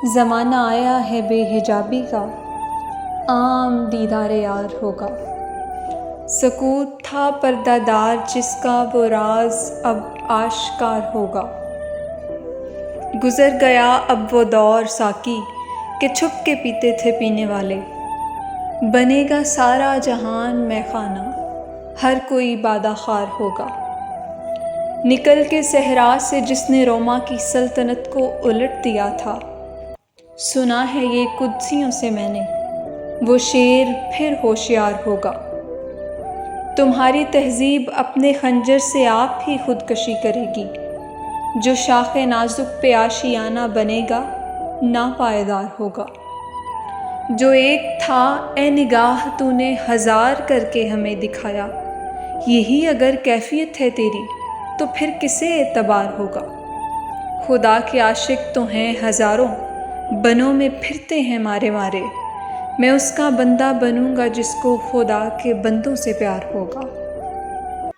زمانہ آیا ہے بے حجابی کا، عام دیدار یار ہوگا۔ سکوت تھا پردہ دار جس کا وہ راز اب آشکار ہوگا۔ گزر گیا اب وہ دور ساقی کہ چھپ کے پیتے تھے پینے والے۔ بنے گا سارا جہان مے خانہ، ہر کوئی بادہ خوار ہوگا۔ نکل کے صحرا سے جس نے روما کی سلطنت کو الٹ دیا تھا، سنا ہے یہ قدسیوں سے میں نے، وہ شیر پھر ہوشیار ہوگا۔ تمہاری تہذیب اپنے خنجر سے آپ ہی خودکشی کرے گی، جو شاخ نازک پہ آشیانہ بنے گا ناپائیدار ہوگا۔ جو ایک تھا اے نگاہ تو نے ہزار کر کے ہمیں دکھایا، یہی اگر کیفیت ہے تیری تو پھر کسے اعتبار ہوگا۔ خدا کے عاشق تو ہیں ہزاروں، بنوں میں پھرتے ہیں مارے مارے، میں اس کا بندہ بنوں گا جس کو خدا کے بندوں سے پیار ہوگا۔